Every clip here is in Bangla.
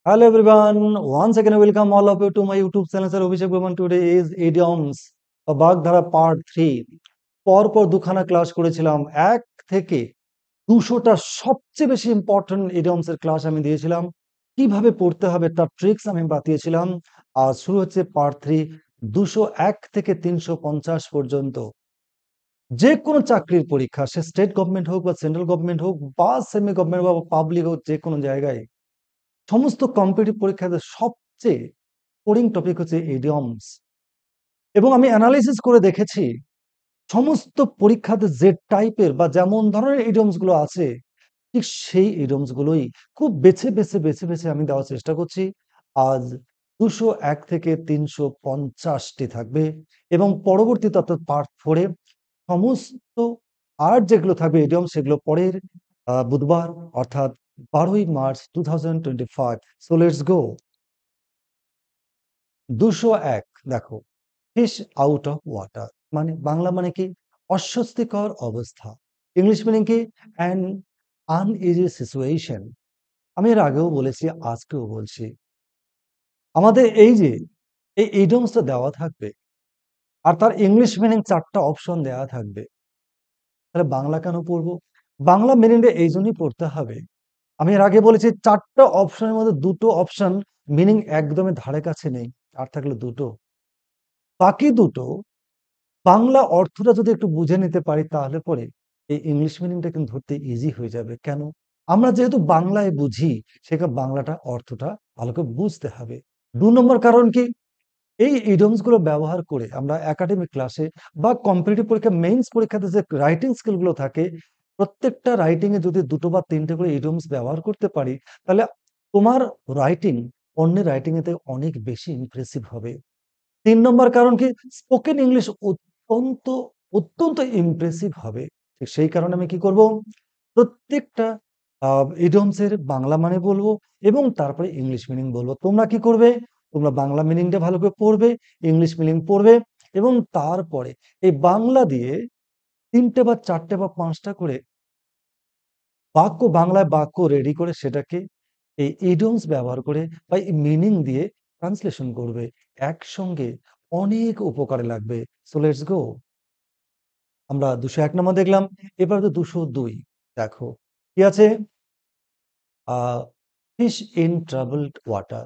Hello everyone, once again welcome all of you to my YouTube channel. Sir Abhishek Burman. Today is idioms বা বাগধারা পার্ট 3। পরপর দুখানা ক্লাস করেছিলাম। 1 থেকে 200টা সবচেয়ে বেশি ইম্পর্টেন্ট idioms এর ক্লাস আমি দিয়েছিলাম। কিভাবে পড়তে হবে তার ট্রিক্স আমি বাতিয়েছিলাম। আজ শুরু হচ্ছে পার্ট 3, 201 থেকে 350 পর্যন্ত। যে কোনো চাকরির পরীক্ষা, সে স্টেট গভর্নমেন্ট হোক বা সেন্ট্রাল গভর্নমেন্ট হোক বা সেমি গভর্নমেন্ট বা পাবলিক হোক, যে কোনো জায়গায় সমস্ত কম্পিটিটিভ পরীক্ষাতে সবচেয়ে বোরিং টপিক হচ্ছে ইডিয়মস। এবং আমি অ্যানালাইসিস করে দেখেছি সমস্ত পরীক্ষাতে যে টাইপের বা যেমন ধরনের ইডিয়মস গুলো আছে, ঠিক সেই ইডিয়মস গুলোই খুব বেছে বেছে বেছে বেছে আমি দেওয়ার চেষ্টা করছি। আজ 201 থেকে 350টি থাকবে এবং পরবর্তীতে অর্থাৎ পার্ট 4-এ সমস্ত আর যেগুলো থাকবে ইডিয়ম সেগুলো পরের বুধবার অর্থাৎ 12ই মার্চ 2025। So let's go. 201 দেখো, ফিশ আউট অফ ওয়াটার মানে বাংলা মানে কি? অস্বস্তিকর অবস্থা। ইংলিশ মিনিং কি? An uneasy situation. আমি এর আগেও বলেছি, আজকেও বলছি, আমাদের এই যে এই ইডিয়মসটা দেওয়া থাকবে আর তার ইংলিশ মিনিং 4টা অপশন দেওয়া থাকবে, তাহলে বাংলা কেন পড়বো? বাংলা মিনিংটা এই জন্যই পড়তে হবে। আমি এর আগে বলেছি 4টা অপশনের মধ্যে 2টো অপশন মিনিং একদমই ধারে কাছে নেই, আর থাকলে 2টো। বাকি 2টো বাংলা অর্থটা যদি একটু বুঝে নিতে পারি তাহলে পরে এই ইংলিশ মিনিংটা কিন্তু ধরতে ইজি হয়ে যাবে। কেন? আমরা যেহেতু বাংলায় বুঝি, সেখানে বাংলাটা অর্থটা ভালো করে বুঝতে হবে। 2 নম্বর কারণ কি? এই ইডিয়মস গুলো ব্যবহার করে আমরা একাডেমিক ক্লাসে বা কম্পিটিটিভ পরীক্ষা, মেইনস পরীক্ষাতে যে রাইটিং স্কিল গুলো থাকে, প্রত্যেকটা রাইটিং এ যদি 2টো বা 3টে করে ইডিয়মস ব্যবহার করতে পারি, তাহলে তোমার রাইটিং অন্যের রাইটিং এতে অনেক বেশি ইমপ্রেসিভ হবে। 3 নম্বর কারণ কি? স্পোকেন ইংলিশ অত্যন্ত অত্যন্ত ইমপ্রেসিভ হবে। ঠিক সেই কারণে আমি কি করব? প্রত্যেকটা ইডিয়মস এর বাংলা মানে বলবো এবং তারপরে ইংলিশ মিনিং বলবো। তোমরা কি করবে? তোমরা বাংলা মিনিংটা ভালো করে পড়বে, ইংলিশ মিনিং পড়বে এবং তারপরে এই বাংলা দিয়ে 3টে বা 4টে বা 5টা করে বাক্য, বাংলায় বাক্য রেডি করে সেটাকে এই ইডিয়মস ব্যবহার করে বা এই মিনিং দিয়ে ট্রান্সলেশন করবে। একসঙ্গে অনেক উপকারে লাগবে। So let's go. আমরা 201 নম্বর দেখলাম, এবার তো 202। দেখো কি আছে? Fish in troubled water.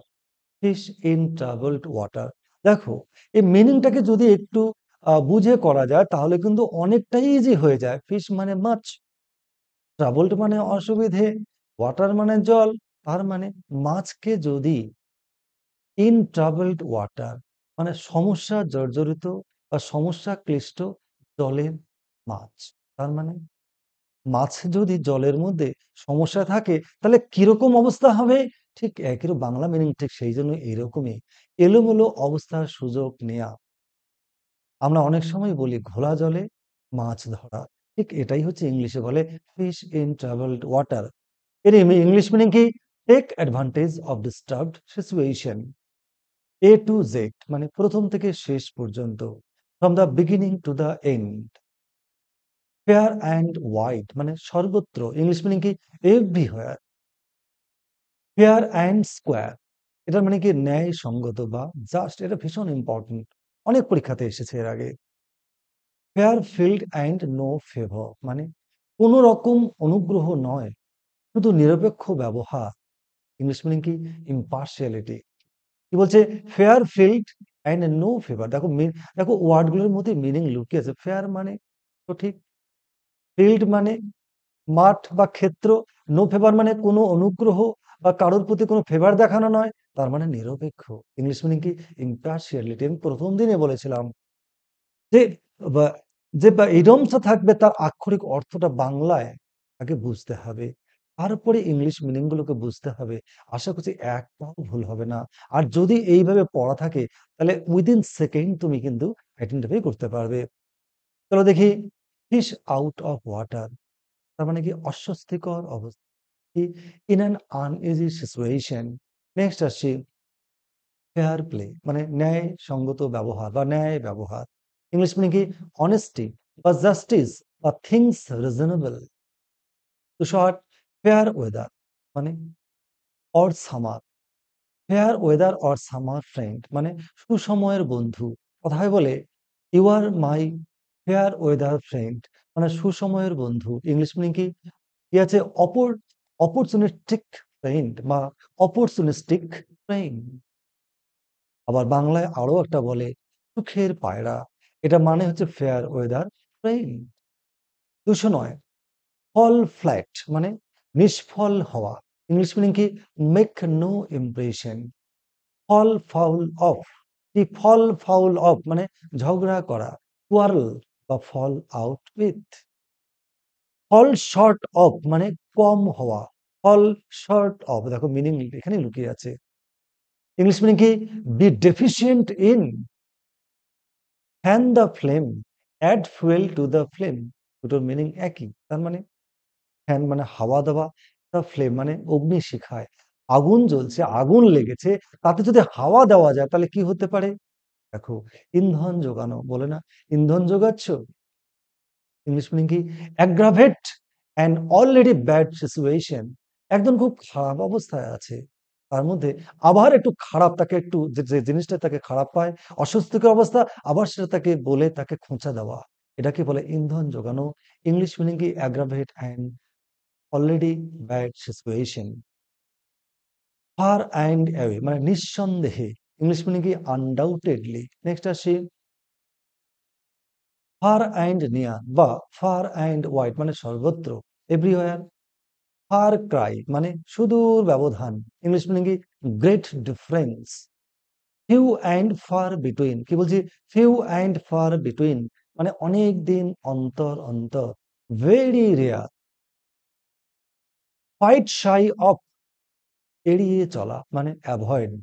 Fish in troubled water. দেখো, এই মিনিংটাকে যদি একটু বুঝে করা যায় তাহলে কিন্তু অনেকটাই ইজি হয়ে যায়। ফিশ মানে মাছ, ট্রাবলড মানে অসুবিধে, ওয়াটার মানে জল। তার মানে মাছকে যদি ইন ট্রাবলড ওয়াটার মানে সমস্যা জর্জরিত বা সমস্যা ক্লিষ্ট জলের মাছ, তার মানে মাছ যদি জলের মধ্যে সমস্যা থাকে তাহলে কিরকম অবস্থা হবে? ঠিক একই বাংলা মিনিং ঠিক সেই জন্য এরকমই, এলোমেলো অবস্থার সুযোগ নেয়া। আমরা অনেক সময় বলি ঘোলা জলে মাছ ধরা, ঠিক এটাই হচ্ছে ইংলিশে বলে ফিশ ইন ট্রাভেলড ওয়াটার। এর ইংলিশ মিনিং কি? Take advantage of disturbed situation. A to Z মানে প্রথম থেকে শেষ পর্যন্ত, from the beginning to the end. Fair and wide মানে সর্বত্র, ইংলিশ মিনিং কি? এভরিহোয়ার। ফেয়ার অ্যান্ড স্কোয়ার, এটার মানে কি? ন্যায় সঙ্গত বা জাস্ট। এটা ভীষণ ইম্পর্টেন্ট, অনেক পরীক্ষাতে এসেছে এর আগে। Fair field and no favour মানে কোন রকম অনুগ্রহ নয়, শুধু নিরপেক্ষ ব্যবহার। ইংলিশ মিনিং কি? ইম্পার্শিয়ালিটি। কি বলছে? Fair field and no favour. দেখো দেখো ওয়ার্ডগুলোর মধ্যে মিনিং লুকিয়ে আছে। ফেয়ার মানে সঠিক, ফিল্ড মানে মাঠ বা ক্ষেত্র, নো ফেভার মানে কোনো অনুগ্রহ বা কারোর প্রতি কোনো ফেভার দেখানো নয়, তার মানে নিরপেক্ষ। ইংলিশ মিনিং কি? ইম্পার্শিয়ালিটি। আমি প্রথম দিনে বলেছিলাম যে বা যে বা ইডিয়মসটা থাকবে তার আক্ষরিক অর্থটা বাংলায় আগে বুঝতে হবে, তারপরে ইংলিশ মিনিং গুলোকে বুঝতে হবে। আশা করছি একটাও ভুল হবে না। আর যদি এইভাবে পড়া থাকে তাহলে উইদিন সেকেন্ড তুমি কিন্তু আইডেন্টিফাই করতে পারবে। চলো দেখি, ফিশ আউট অফ ওয়াটার তার মানে কি? অস্বস্তিকর অবস্থা, কি? In an uneasy situation. Next আসছি, ফেয়ার প্লে মানে ন্যায় সঙ্গত ব্যবহার বা ন্যায় ব্যবহার। ইংলিশ মিনিং কি? অনেস্টি বা জাস্টিস বা থিংস রিজনেবল। তো শর্ট, ফেয়ার ওয়েদার মানে or summer. Fair weather or summer friend মানে সুসময়ের বন্ধু। কথায় বলে you are my fair weather friend মানে সুসময়ের বন্ধু। ইংলিশ মিনিং কি আছে? অপরচুনিস্টিক ফ্রেন্ড বা অপরচুনিস্টিক ফ্রেন্ড। আবার বাংলায় আরো একটা বলে সুখের পায়রা। এটা মানে হচ্ছে fair weather friend. 209 fall flat মানে নিষ্ফল হওয়া। ইংলিশ মিনিং কি? Make no impression. Fall foul of কি? ফল ফাউল অফ মানে ঝগড়া করা, কোয়ারল বা fall out with. Fall short of মানে কম হওয়া। ফল শর্ট অফ দেখো মিনিং এখানে লুকিয়ে আছে। ইংলিশ মিনিং কি? Be deficient in. Fan the flame, add fuel to the flame. দুটোর মিনিং একই। তার মানে ফ্যান মানে হাওয়া দেওয়া, দ্য ফ্লেম মানে অগ্নি শিখায়। আগুন জ্বলছে, আগুন লেগেছে, তাতে যদি হাওয়া দেওয়া যায় তাহলে কি হতে পারে? দেখো ইন্ধন যোগানো, বলে না ইন্ধন যোগাচ্ছ। ইংলিশ মিনিং কি? Aggravate an already bad situation. একজন খুব খারাপ অবস্থায় আছে, তার মধ্যে আবার একটু খারাপ, তাকে একটু যে জিনিসটা তাকে খারাপ পায়, অস্বস্তিকর অবস্থা, আবার সেটা তাকে বলে তাকে খোঁচা দেওয়া, এটাকে বলে ইন্ধন যোগানো। ইংলিশ মিনিং কি? Aggravate and already bad situation. Far and away মানে নিঃসন্দেহে। ইংলিশ মিনিং কি? আনডাউটেডলি। নেক্সট আসি ফার অ্যান্ড নিয়ার বা ফার অ্যান্ড ওয়াইড মানে সর্বত্র, এভরিওয়্যার। ফার ক্রাই মানে সুদূর ব্যবধান। ইংলিশ মিনিং কি? Great difference. Few and far between কি বলছি? ফিউ অ্যান্ড ফার বিটুইন মানে অনেক দিন অন্তর অন্তর। Very rare. Fight shy of এড়িয়ে চলা মানে অ্যাভয়েড।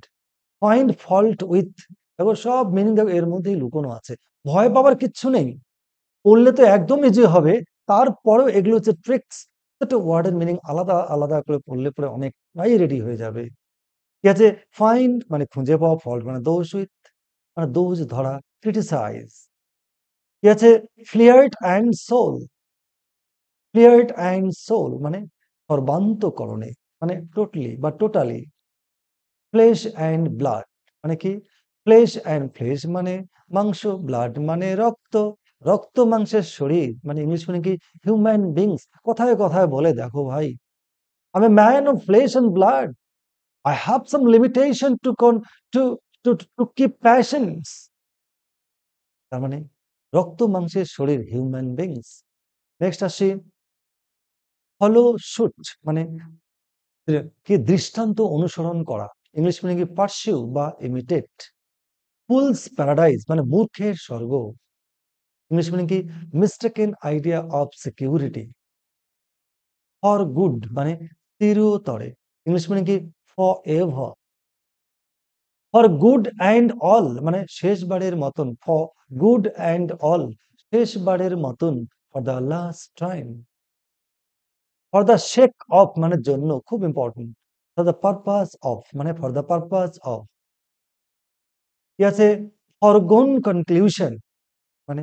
ফাইন্ড ফল্ট উইথ দেখো সব মিনিং দেখো এর মধ্যেই লুকোনো আছে। ভয় পাবার কিচ্ছু নেই, পড়লে তো একদম ইজি হবে। তারপরেও এগুলো হচ্ছে ট্রিক্স। একটা ওয়ার্ডের মিনিং আলাদা আলাদা করে পড়লে পরে অনেকটাই রেডি হয়ে যাবে। ঠিক আছে? ফাইন্ড মানে খুঁজে পাওয়া, ফল্ট মানে দোষ, উইথ মানে দোষ ধরা, ক্রিটিসাইজ। ঠিক আছে? ফ্লিয়ার্ট অ্যান্ড সোল। ফ্লিয়ার্ট অ্যান্ড সোল মানে সর্বান্তকরণে মানে টোটালি বা টোটালি। ফ্লেশ অ্যান্ড ব্লাড মানে কি? ফ্লেশ অ্যান্ড ফ্লেশ মানে মাংস, ব্লাড মানে রক্ত, রক্ত মাংসের শরীর মানে ইংলিশ মানে কি? Human beings. কথায় কথায় বলে দেখো ভাই, আমি man of flesh and blood, I have some limitation to con to to to keep passions. তার মানে রক্ত মাংসের শরীর, হিউম্যান বিংস। নেক্সট আসি ফলো শুট মানে কি? দৃষ্টান্ত অনুসরণ করা। ইংলিশ মানে কি? পার্সিউ বা ইমিটেট। ফুলস প্যারাডাইজ মানে মূর্খের স্বর্গ। ইংলিশ মানে কি? Mistaken idea of security. For good মানে চিরতরে। ইংলিশ মানে কি? For ever. For good and all মানে শেষবারের মতন। ফর গুড অ্যান্ড অল শেষবারের মতন। For the last time. For the shake off মানে জন্য, খুব important. For the purpose of মানে ফর দ্য পারপাস অফ। কি আছে? ফরগোন কনক্লিউশন মানে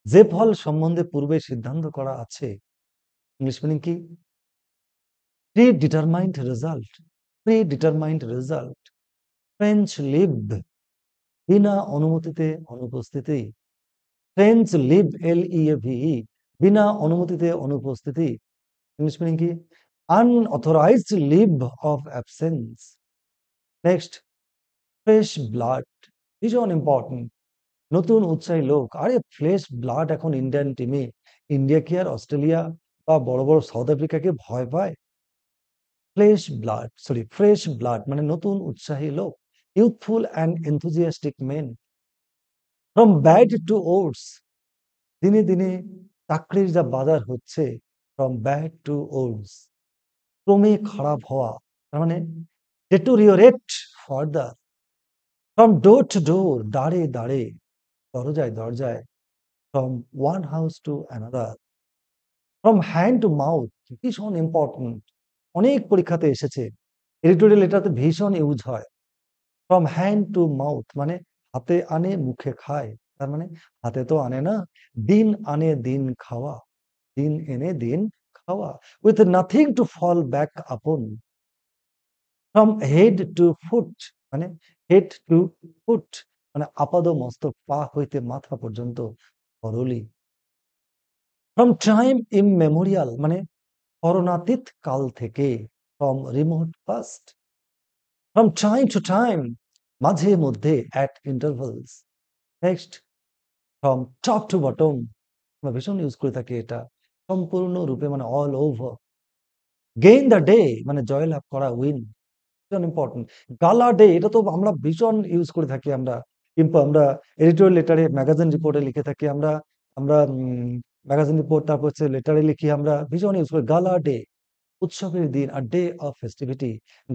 যে ফল সম্বন্ধে পূর্বে সিদ্ধান্ত করা আছে। ইংলিশ মিনিং কি? Pre determined result. Pre determined result. French leave বিনা অনুমতিতে অনুপস্থিতি। ফ্রেঞ্চ লিভ LEAVE বিনা অনুমতিতে অনুপস্থিতি। ইংলিশ মিনিং কি? Unauthorised leave of absence. Next fresh blood, ভীষণ ইম্পর্টেন্ট। নতুন উৎসাহী লোক, আরে ফ্রেশ ব্লাড এখন ইন্ডিয়ান টিমে। ইন্ডিয়া কি আর অস্ট্রেলিয়া বা বড় বড় সাউথ আফ্রিকাকে ভয় পায়? ফ্রেশ ব্লাড মানে নতুন উৎসাহী লোক। Youthful and enthusiastic men. From bad to worse দিনে দিনে চাকরির যা বাজার হচ্ছে। ফ্রম ব্যাড টু ওটস ক্রমে খারাপ হওয়া, তার মানে ডেটোরিওরেট ফার্দার। ফ্রম ডোর টু ডোর দাঁড়ে দাঁড়ে, দরজায় দরজায়। From one house to another. From hand to mouth ভীষণ ইম্পর্টেন্ট, অনেক পরীক্ষাতে এসেছে। এডিটোরিয়াল এটাতে ভীষণ ইউজ হয়। ফ্রম হ্যান্ড টু মাউথ মানে হাতে আনে মুখে খায়। তার মানে হাতে তো আনে না, দিন আনে দিন খাওয়া, দিন এনে দিন খাওয়া। With nothing to fall back upon. From head to foot মানে হেড টু ফুট মানে আপাদ মস্তক পা হইতে মাথা পর্যন্ত থরলি। ফ্রম টাইম ইমমেমোরিয়াল মানে স্মরণাতীত কাল থেকে। From remote past from time to time মাঝে মধ্যে at intervals. Next from top to bottom আমরা ভীষণ ইউজ করে থাকি এটা সম্পূর্ণ রূপে মানে all over. Gain the day মানে জয়লাভ করা, উইন, ভীষণ ইম্পর্টেন্ট। গালা ডে এটা তো আমরা ভীষণ ইউজ করে থাকি আমরা, কিন্তু আমরা এডিটোরিয়াল লেটারে ম্যাগাজিন রিপোর্টে লিখে থাকি আমরা আমরা ম্যাগাজিন রিপোর্ট তারপর হচ্ছে লেটারে লিখি আমরা ভীষণ ইউজ করি গালা ডে, উৎসবের দিন, আর day of festivity.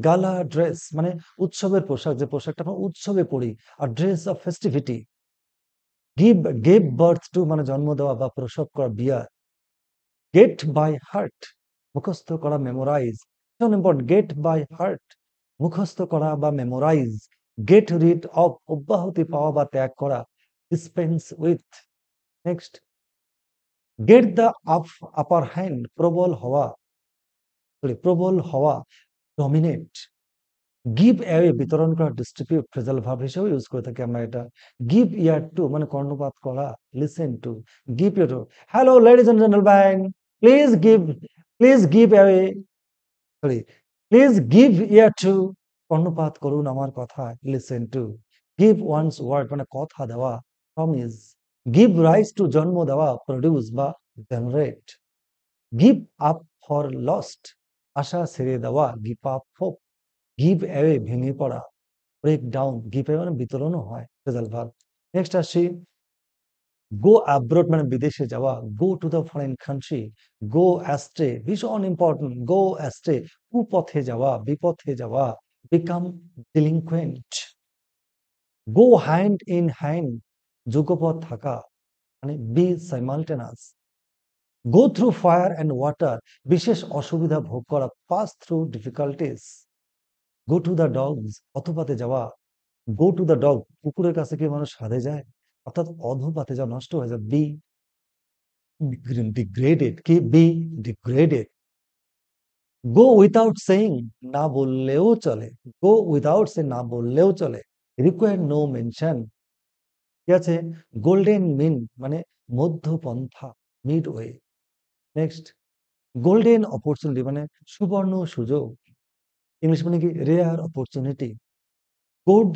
Gala dress মানে উৎসবের পোশাক, যে পোশাকটা আমরা উৎসবে পরি, আর dress of festivity. Give gave birth to মানে জন্ম দেওয়া বা প্রসব করা, বিয়ার। গেট বাই হার্ট মুখস্থ করা, মেমোরাইজ, ভীষণ ইম্পর্টেন্ট। গেট বাই হার্ট মুখস্থ করা বা মেমোরাইজ। গেট রিড অফ অব্যাহতি পাওয়া বা ত্যাগ করা, dispense with. Next get the upper hand প্রবল হওয়া, প্রবল হওয়া, ডমিনেট। গিভ অ্যাওয়ে বিতরণ করা, ডিস্ট্রিবিউট ফ্রেজাল ভার্ব হিসেবে ইউজ করে থাকি আমরা এটা। গিভ ইয়ার টু মানে কর্ণপাত করা, listen to. Give ear to, hello ladies and gentleman, please give please give away sorry please give ear to কর্ণপাত করুন আমার কথা, listen to. Give one's word মানে কথা দেওয়া, প্রমিস। গিভ রাইজ টু জন্ম দেওয়া, প্রডিউস বা generate. Give up for lost আশা ছেড়ে দেওয়া, give up hope. Give away ভেঙে পড়া, ব্রেক ডাউন। গিভ অ্যাওয়ে মানে বিতরণও হয়, ফ্রেজাল ভার্ব। নেক্সট আসি গো অ্যাব্রড মানে বিদেশে যাওয়া, go to the foreign country. Go astray ভীষণ ইম্পর্টেন্ট, গো অ্যাস্ট্রে কুপথে যাওয়া, বিপথে যাওয়া। Become delinquent. Go hand in hand যুগপথ থাকা মানে be simultaneous. Go through fire and water বিশেষ অসুবিধা ভোগ করা, pass through difficulties. Go to the dogs অথপাতে যাওয়া, গো টু দ্য ডগ কুকুরের কাছে কি মানুষ সাধে যায়, অর্থাৎ অধপাতে যাওয়া, নষ্ট হয়ে যায়। বি ডিগ্রেডেড, কি be degraded. Go without saying না বললেও চলে, গো উইথাউট সে না বললেও চলে। Require no mention. ঠিক আছে। গোল্ডেন মিন মানে মধ্যপন্থা, mid way. Next golden opportunity মানে সুবর্ণ সুযোগ, ইংলিশ মানে কি rare opportunity. Good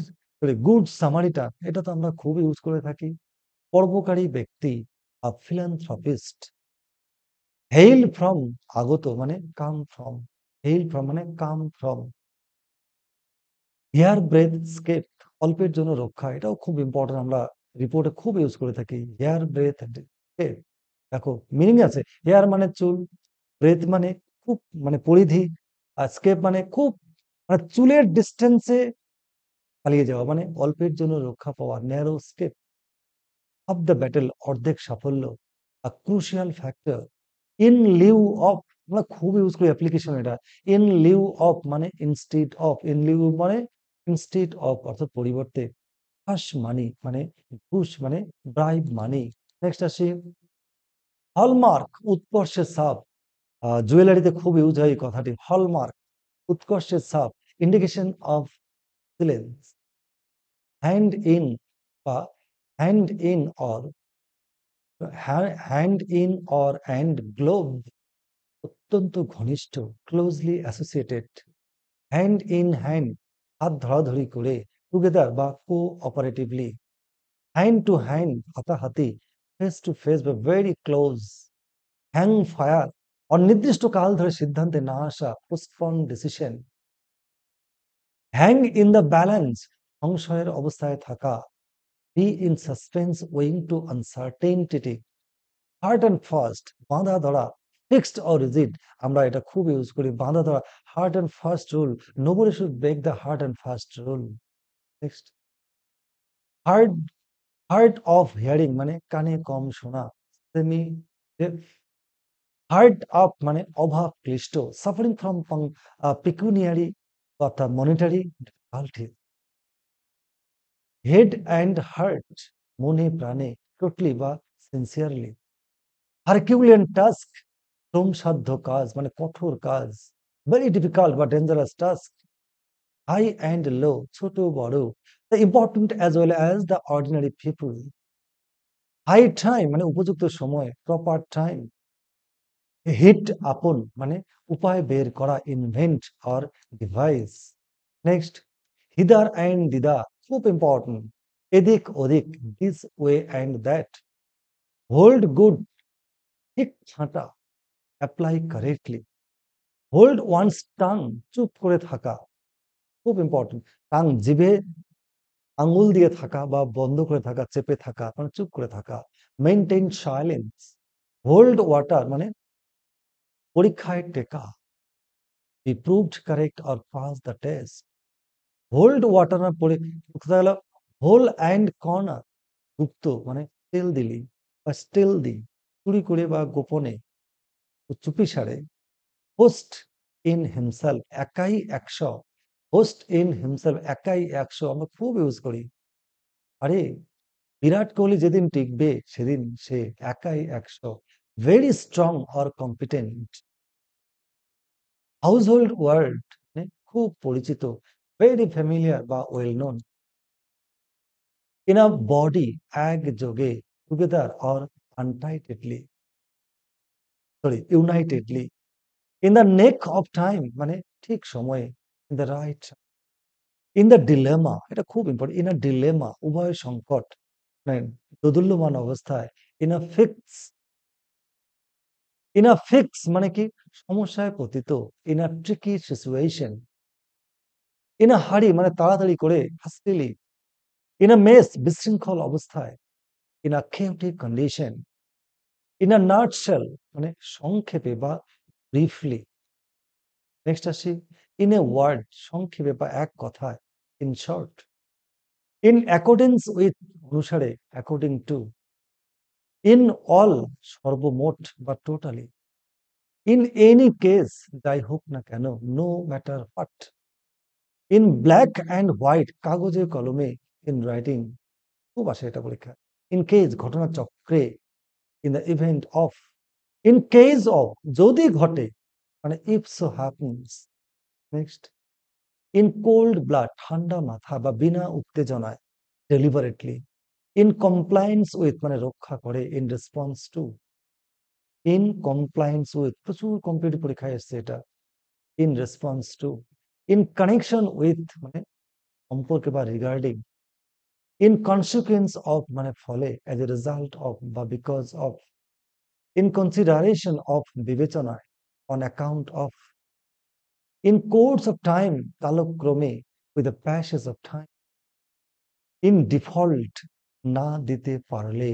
good Samaritan এটা তো আমরা খুব ইউজ করে থাকি, পরোপকারী ব্যক্তি, ফিলান্থ্রপিস্ট। হেইল ফ্রম আগত মানে কাম ফ্রম, হেইল ফ্রম মানে come from. Hair breadth escape অল্পের জন্য রক্ষা, এটাও খুব ইম্পর্টেন্ট, আমরা রিপোর্টে খুব ইউজ করে থাকি। হেয়ার ব্রেথ স্কেপ, দেখো মিনিং আছে। হেয়ার মানে চুল, ব্রেথ মানে খুব মানে পরিধি, আর স্কেপ মানে খুব মানে চুলের ডিস্টেন্সে পালিয়ে যাওয়া, মানে অল্পের জন্য রক্ষা পাওয়া, narrow escape. Of the battle অর্ধেক সাফল্য, crucial factor. In lieu of আমরা খুব ইউজ করি অ্যাপ্লিকেশন এটা। ইন লিউ অফ মানে ইনস্টিড অফ, ইন লিউ মানে ইনস্টিড অফ অর্থাৎ পরিবর্তে। হাস মানি মানে ঘুষ মানে ব্রাইব মানি। নেক্সট আসি হলমার্ক উৎকর্ষের ছাপ, জুয়েলারিতে খুব ইউজ হয় এই কথাটি, হলমার্ক উৎকর্ষের ছাপ, indication of excellence. Hand in বা hand in or hand in or and glove অত্যন্ত ঘনিষ্ঠ, closely associated. Hand in hand হাত ধরাধরি করে, টুগেদার বা cooperatively. Hand to hand হাতাহাতি, ফেস টু ফেস বা ভেরি ক্লোজ। হ্যাং ফায়ার অনির্দিষ্ট কাল ধরে সিদ্ধান্তে না আসা, postpone decision. Hang in the balance সংশয়ের অবস্থায় থাকা, be in suspense owing to uncertainty. Hard and fast বাঁধা ধরা, ফিক্সড অর রিজিড আমরা এটা খুব ইউজ করি, বাঁধা ধরা। Hard and fast rule, nobody should break the hard and fast rule. Next hard hard of hearing মানে কানে কম শোনা, সেমি ডেফ। হার্ড আপ মানে অভাব ক্লিষ্ট, সাফারিং ফ্রম পিকুনিয়ারি অর্থাৎ monetary difficulty. Head and heart মনে প্রাণে, টোটলি বা সিনসিয়ারলি। হারকিউলিয়ান টাস্ক শ্রমসাধ্য কাজ মানে কঠোর কাজ, ভেরি ডিফিকাল্ট বা dangerous task. High and low, ছোট বড়, the important as well as the ordinary people. High time মানে উপযুক্ত সময়, প্রপার টাইম। হিট আপন মানে উপায় বের করা, invent or device. Next, hither and thither, খুব ইম্পর্টেন্ট। এদিক ওদিক, this way and that. Hold good, ঠিক ছাঁটা, apply correctly. Hold one's tongue, চুপ করে থাকা, খুব ইম্পর্টেন্ট। টাং জিভে আঙ্গুল দিয়ে থাকা বা বন্ধ করে থাকা, চেপে থাকা মানে চুপ করে থাকা। Maintain silence. হোল্ড ওয়াটার মানে পরীক্ষায় টেকা। B proved correct or pass the test. Hold water মানে কোথায় গেল, হোল অ্যান্ড কর্নার, গুপ্ত মানে তেল দিলি বা স্টিল দি, চুরি করে বা গোপনে, চুপি সারে। হোস্ট ইন হিমসেলফ, একাই একশো। হোস্ট ইন হিমসেলফ, একাই একশো আমরা খুব ইউজ করি। আরে বিরাট কোহলি যেদিন টিকবে সেদিন সে একাই একশো। Very strong or competent. Household word মানে খুব পরিচিত, ভেরি ফ্যামিলিয়ার বা well known. In a body, একযোগে, together or untitedly, sorry unitedly. In the nick of time মানে ঠিক সময়ে, in the right. In the dilemma, এটা খুব ইম্পর্টেন্ট। ইন আ ডিলেমা উভয় সংকট মানে দোদুল্যমান অবস্থায়। In a fix, in a fix মানে কি সমস্যায় পতিত। In a tricky situation. In a হারি মানে তাড়াতাড়ি করে, হাস্টিলি। ইন আ মেস বিশৃঙ্খল অবস্থায়। In a chaotic condition. In a nutshell মানে সংক্ষেপে বা ব্রিফলি। নেক্সট আসি, ইন এ ওয়ার্ড সংক্ষেপে বা এক কথায়, in short. In accordance with অনুসারে, অ্যাকর্ডিং টু। ইন অল সর্বমোট বা টোটালি। ইন এনি কেস যাই হোক না কেন, no matter what. In black and white কাগজে কলমে, ইন রাইটিং, খুব আসে এটা পরীক্ষা। ইন কেস ঘটনা চক্রে, in the event of. In case of যদি ঘটে মানে if so happens. Next, in cold blood ঠান্ডা মাথা বা বিনা উত্তেজনায়, ডেলিভারেটলি। ইন কমপ্লায়েন্স উইথ মানে রক্ষা করে, in response to. In compliance with প্রচুর কম্পিটিটিভ পরীক্ষায় এসছে এটা, in response to. In connection with মানে সম্পর্কে বা রিগার্ডিং। ইন কনসিকুয়েন্স অফ মানে ফলে, অ্যাজ এ রেজাল্ট অফ বা because of. In consideration of বিবেচনায়, on account of. In course of time কালক্রমে, with the passage of time. In default না দিতে পারলে,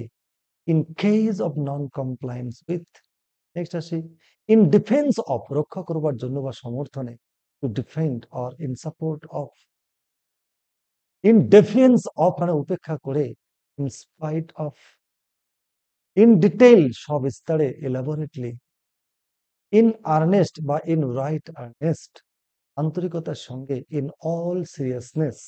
in case of non compliance with. Next আসি, ইন ডিফেন্স অফ রক্ষা করবার জন্য বা সমর্থনে, to defend or in support of. In defiance of মানে উপেক্ষা করে, in spite of. In detail সবিস্তারে, এলাবোরেটলি। ইন আর্নেস্ট বা ইন রাইট আর্নেস্ট আন্তরিকতার সঙ্গে, in all seriousness.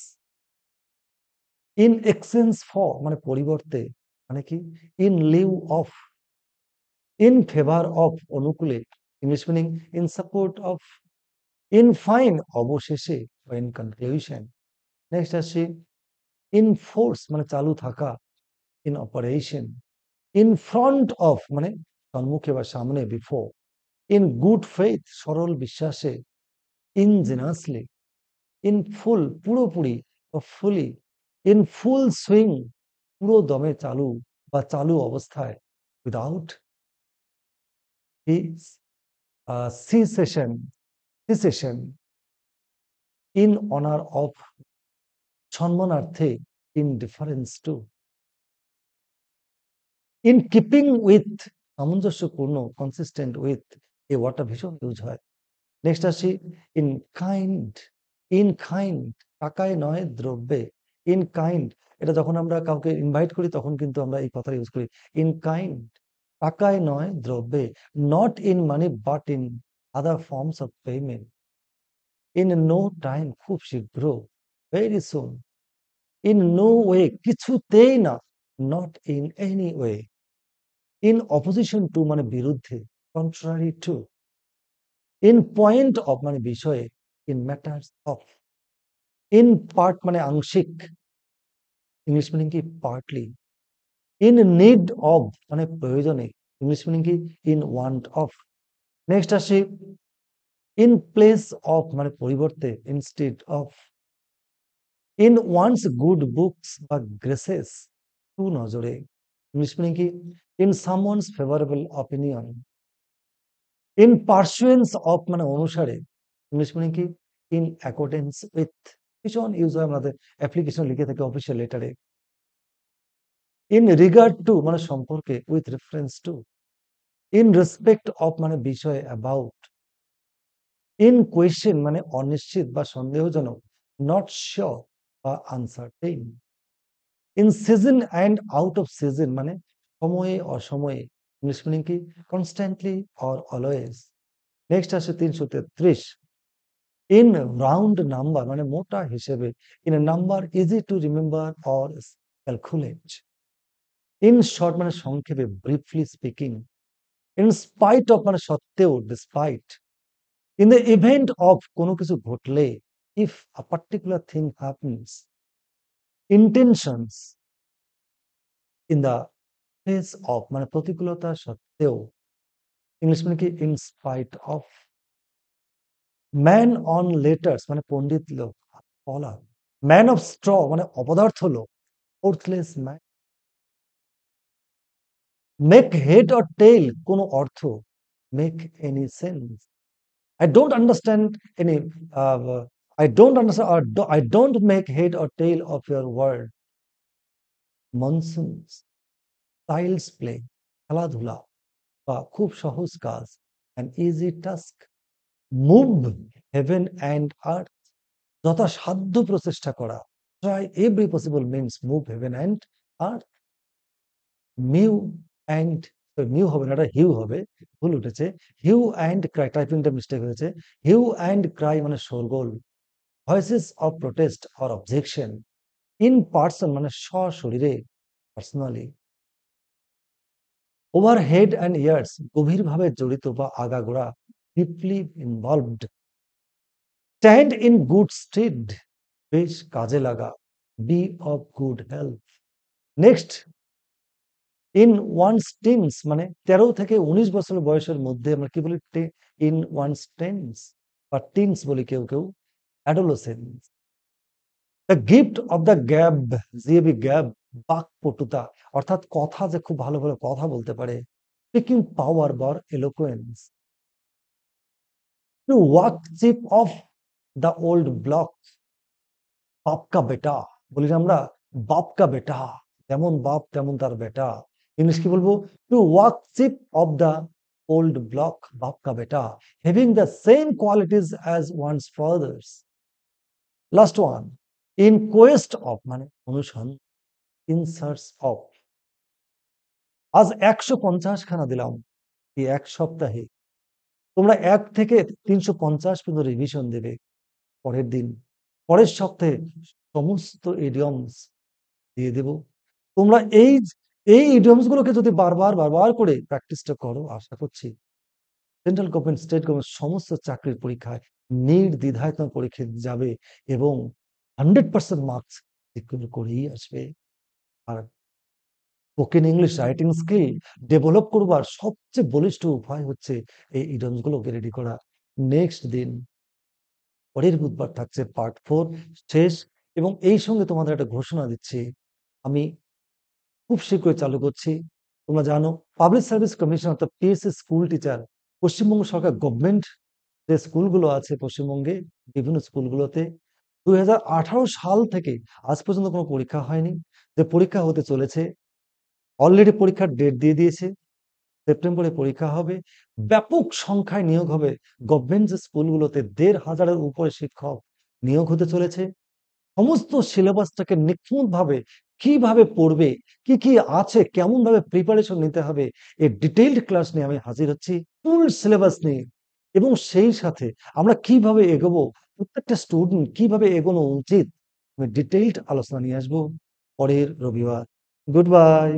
In exchange for মানে পরিবর্তে, মানে কি in lieu of. In favour of অনুকূলে, English meaning in support of. In fine অবশেষে বা ইন কনক্লুশন। নেক্সট আসি, ইন ফোর্স মানে চালু থাকা, in operation. In front of মানে সম্মুখে বা সামনে, বিফোর। ইন গুড ফেথ সরল বিশ্বাসে, ইনজেনাসলি। ইন ফুল পুরোপুরি বা ফুলি। ইন ফুল সুইং পুরো দমে চালু বা চালু অবস্থায়, without cessation, cessation. In honour of সম্মানার্থে, in deference to. In keeping with সামঞ্জস্যপূর্ণ, কনসিস্টেন্ট উইথ, এই ওয়ার্ডটা ভীষণ ইউজ হয়। নেক্সট আসি, ইন কাইন্ড। ইন কাইন্ড টাকায় নয় দ্রব্যে, ইন কাইন্ড এটা যখন আমরা কাউকে ইনভাইট করি তখন কিন্তু আমরা এই কথা ইউজ করি, ইন কাইন্ড টাকায় নয় দ্রব্যে। Not in money but in other forms of payment. In no time খুব শীঘ্র, very soon. In no way কিছুতেই না, not in any way. In opposition to মানে বিরুদ্ধে, contrary to. In point of মানে বিষয়ে, in matters of. In part মানে আংশিক, ইংলিশ মিনিং কি পার্টলি। ইন নিড অফ মানে প্রয়োজনে, ইংলিশ মিনিং কি ইন ওয়ান্ট অফ। নেক্সট আসি ইন প্লেস অফ মানে পরিবর্তে, instead of. In one's good books বা গ্রেসেস টু নজরে, ইংলিশ মিনিং কি in someone's favourable opinion. In pursuance of মানে অনুসারে, ইংলিশ মিনিং কি ইন অ্যাকর্ডেন্স উইথ। ভীষণ ইউজ হয় আমাদের অ্যাপ্লিকেশন লিখে থাকে অফিসিয়াল লেটারে। ইন রিগার্ড টু মানে সম্পর্কে, with reference to. In respect of মানে বিষয়, অ্যাবাউট। ইন কোয়েশ্চেন মানে অনিশ্চিত বা সন্দেহজনক, নট শিওর বা uncertain. In season and out of season মানে সময়ে অসময়ে, ইংলিশ মিনিং কি কনস্ট্যান্টলি অর অলওয়েজ। নেক্সট আসে 333 ইন রাউন্ড নাম্বার মানে মোটা হিসেবে, in number easy to remember or calculate. In short মানে সংক্ষেপে, briefly speaking. In spite of মানে সত্ত্বেও, despite. In the event of কোনো কিছু ঘটলে, if a particular thing happens. Intentions in the face of মানে প্রতিকূলতা সত্ত্বেও, ইংলিশ মানে কি in spite of. Man on letters মানে পণ্ডিত লোক, স্কলার। ম্যান অফ স্ট্র মানে অপদার্থ লোক, worthless man. Make head or tail কোনো অর্থ, make any sense. I don't understand any. I don't understand, or I don't make head or tail of your word. Monsoons, child's play, খেলাধুলা বা খুব সহজ কাজ, an easy task. Move heaven and earth, যথাসাধ্য প্রচেষ্টা করা, try every possible means move heaven and earth. Mew and mew হবে না, এটা হিউ হবে, ভুল উঠেছে। হিউ অ্যান্ড ক্রাই, টাইপিংটা মিস্টেক হয়েছে। হিউ অ্যান্ড ক্রাই মানে শোরগোল। Voices of protest or objection. In person মানে সশরীরে, personally. Over head and ears গভীরভাবে জড়িত বা আগাগোড়া, deeply involved. Stand in good stead বেশ কাজে লাগা, be of good health. Next in one's teens মানে 13 থেকে 19 বছর বয়সের মধ্যে, আমরা কি বলি ইন ওয়ানস টেন্স বা টিনস বলি কেউ কেউ, adolescence. The gift of the gab, G A B gab, বাকপটুতা অর্থাৎ কথা যে খুব ভালো ভালো কথা বলতে পারে, স্পিকিং পাওয়ার বা eloquence. To walk chip of the old block, বাপ কা বেটা বলি না আমরা, বাপ কা বেটা, যেমন বাপ তেমন তার বেটা। ইংলিশ কি বলবো, to walk chip of the old block, বাপ কা বেটা, having the same qualities as one's father's. Last one in quest of মানে অনুসন্ধান, ইন সার্চ অফ। আজ 150 খানা দিলাম এই এক সপ্তাহে, তোমরা 1 থেকে 350 পর্যন্ত রিভিশন দেবে পরের দিন। পরের সপ্তাহে সমস্ত ইডিয়মস দিয়ে দেব। তোমরা এই এই ইডিয়মস গুলোকে যদি বারবার বারবার করে প্র্যাকটিসটা করো, আশা করছি সেন্ট্রাল গভর্নমেন্ট, স্টেট গভর্নমেন্ট সমস্ত চাকরির পরীক্ষায় নির্দ্বিধায় তোমার পরীক্ষা যাবে এবং 100% মার্কস সিকিউর করেই আসবে। আর spoken English writing skill develop করবার সবচেয়ে বলিষ্ঠ উপায় হচ্ছে এই ইডিয়মস গুলোকে রেডি করা। নেক্সট দিন পরের বুধবার থাকছে পার্ট 4 শেষ, এবং এই সঙ্গে তোমাদের একটা ঘোষণা দিচ্ছি, আমি খুব শীঘ্রই চালু করছি। তোমরা জানো পাবলিক সার্ভিস কমিশন অর্থাৎ পিএসসি স্কুল টিচার, পশ্চিমবঙ্গ সরকার গভর্নমেন্ট যে স্কুলগুলো আছে পশ্চিমবঙ্গে বিভিন্ন স্কুলগুলোতে 2018 সাল থেকে আজ পর্যন্ত কোনো পরীক্ষা হয়নি, যে পরীক্ষা হতে চলেছে। অলরেডি পরীক্ষার ডেট দিয়ে দিয়েছে, সেপ্টেম্বরে পরীক্ষা হবে। ব্যাপক সংখ্যায় নিয়োগ হবে গভর্নমেন্ট যে স্কুলগুলোতে, 1,500-এর উপরে শিক্ষক নিয়োগ হতে চলেছে। সমস্ত সিলেবাসটাকে নিখুঁতভাবে কিভাবে পড়বে, কি কি আছে, কেমন ভাবে প্রিপারেশন নিতে হবে, এই ডিটেইলড ক্লাস নিয়ে আমি হাজির হচ্ছি, ফুল সিলেবাস নিয়ে। এবং সেই সাথে আমরা কিভাবে এগোবো, প্রত্যেকটা স্টুডেন্ট কিভাবে এগোনো উচিত, আমি ডিটেইলড আলোচনা নিয়ে আসবো পরের রবিবার। Good bye.